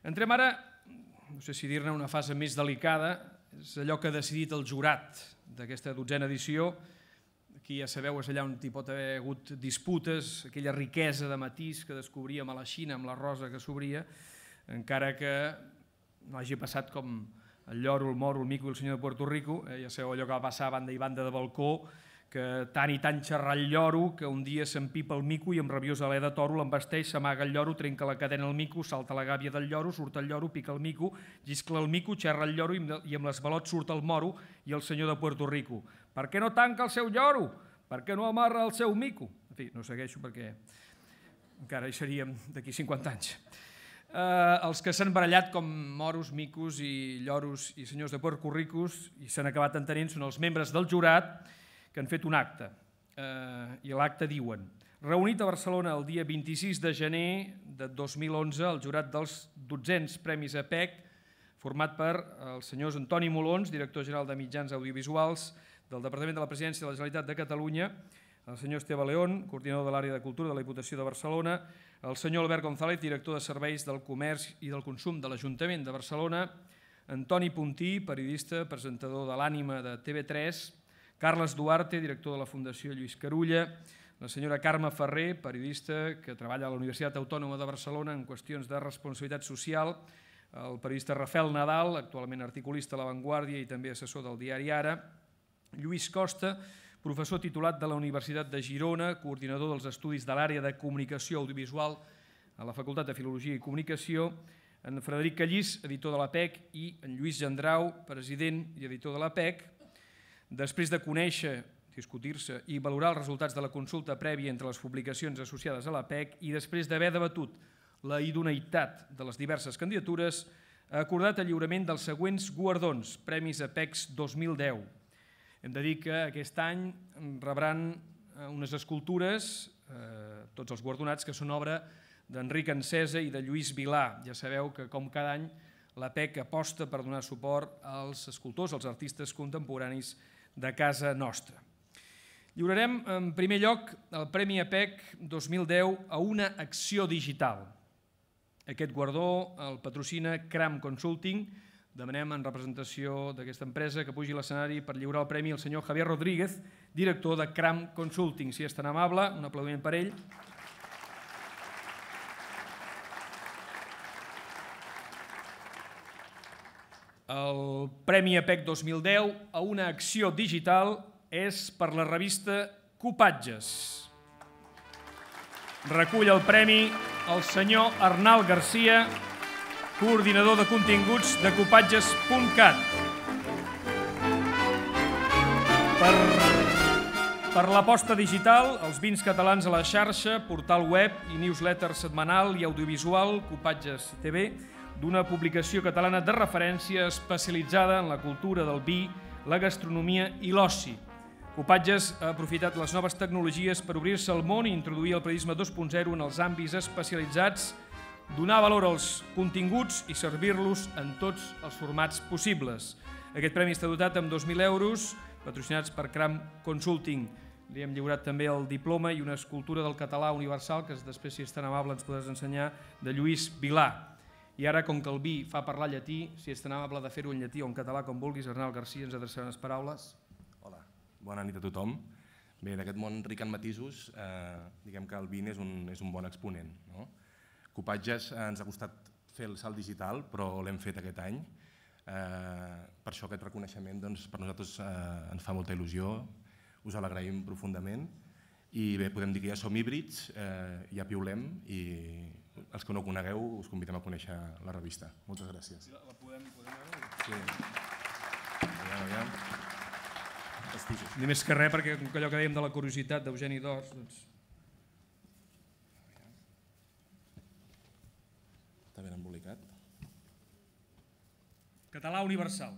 Entrem ara, no sé si dir-ne una fase més delicada, és allò que ha decidit el jurat d'aquesta 12a edició. Aquí ja sabeu, és allà on hi pot haver hagut disputes, aquella riquesa de matís que descobríem a la Xina amb la rosa que s'obria, encara que no hagi passat com el lloro, el moro, el mico i el senyor de Puerto Rico. Ja sabeu allò que va passar a banda i banda de balcó, que tant i tant xerrar el lloro que un dia s'empipa el mico i amb rabiós alè de toro l'embasteix, s'amaga el lloro, trenca la cadena al mico, salta la gàbia del lloro, surt el lloro, pica el mico, lliscla el mico, xerra el lloro i amb l'esbalot surt el moro i el senyor de Puerto Rico. Per què no tanca el seu lloro? Per què no amarra el seu mico? En fi, no segueixo perquè encara hi seríem d'aquí 50 anys. Els que s'han barallat com moros, micos i lloros i senyors de Puerto Rico i s'han acabat entenent són els membres del jurat que han fet un acte. I l'acte diuen: reunit a Barcelona el dia 26 de gener de 2011, el jurat dels 12ens Premis APEC, format per els senyors Antoni Molons, director general de Mitjans Audiovisuals del Departament de la Presidència de la Generalitat de Catalunya, el senyor Esteve León, coordinador de l'àrea de Cultura de la Diputació de Barcelona, el senyor Albert González, director de Serveis del Comerç i del Consum de l'Ajuntament de Barcelona, Antoni Puntí, periodista, presentador de l'Ànima de TV3, Carles Duarte, director de la Fundació Lluís Carulla, la senyora Carme Ferrer, periodista que treballa a la Universitat Autònoma de Barcelona en qüestions de responsabilitat social, el periodista Rafael Nadal, actualment articulista a La Vanguardia i també assessor del diari Ara, Lluís Costa, professor titulat de la Universitat de Girona, coordinador dels estudis de l'àrea de comunicació audiovisual a la Facultat de Filologia i Comunicació, en Frederic Callís, editor de l'APEC, i en Lluís Gendrau, president i editor de l'APEC. Després de conèixer, discutir-se i valorar els resultats de la consulta prèvia entre les publicacions associades a l'APEC i després d'haver debatut la idoneïtat de les diverses candidatures, ha acordat el lliurament dels següents guardons, Premis APEC 2010. Hem de dir que aquest any rebran unes escultures, tots els guardonats, que són obra d'Enric Encesa i de Lluís Vilà. Ja sabeu que, com cada any, l'APEC aposta per donar suport als escultors, als artistes contemporanis de casa nostra. Lliurarem, en primer lloc, el Premi APEC 2010 a una acció digital. Aquest guardó el patrocina Cram Consulting. Demanem en representació d'aquesta empresa que pugi a l'escenari per lliurar el premi al senyor Javier Rodríguez, director de Cram Consulting. Si és tan amable, un aplaudiment per ell. El Premi APEC 2010 a una acció digital és per la revista Copatges. Recull el premi el senyor Arnal Garcia, coordinador de continguts de copatges.cat. Per l'aposta digital, els vins catalans a la xarxa, portal web i newsletter setmanal i audiovisual Copatges TV, d'una publicació catalana de referència especialitzada en la cultura del vi, la gastronomia i l'oci. Copatges ha aprofitat les noves tecnologies per obrir-se al món i introduir el periodisme 2.0 en els àmbits especialitzats, donar valor als continguts i servir-los en tots els formats possibles. Aquest premi està dotat amb 2.000 euros, patrocinats per Cram Consulting. Li hem lliurat també el diploma i una escultura del català universal, que després, si és tan amable, ens podràs ensenyar, de Lluís Vilà. I ara, com que el vi fa parlar llatí, si és tan amable de fer-ho en llatí o en català, com vulguis, Arnal Garcia, ens adreçarà unes paraules. Hola, bona nit a tothom. Bé, d'aquest món ric en matisos, diguem que el vin és un bon exponent. Copatges ens ha costat fer el salt digital, però l'hem fet aquest any. Per això aquest reconeixement per nosaltres ens fa molta il·lusió, us l'agraïm profundament. I bé, podem dir que ja som híbrids, ja piulem i els que no ho conegueu us convidem a conèixer la revista. Moltes gràcies. La podem veure? Sí. Ni més que res, perquè allò que dèiem de la curiositat d'Eugeni d'Ors... Està ben embolicat. Català universal.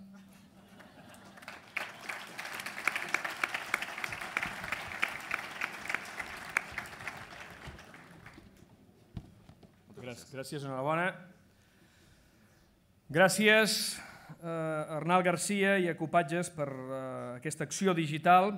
Gràcies, enhorabona. Gràcies a Arnal Garcia i a Copatges per aquesta acció digital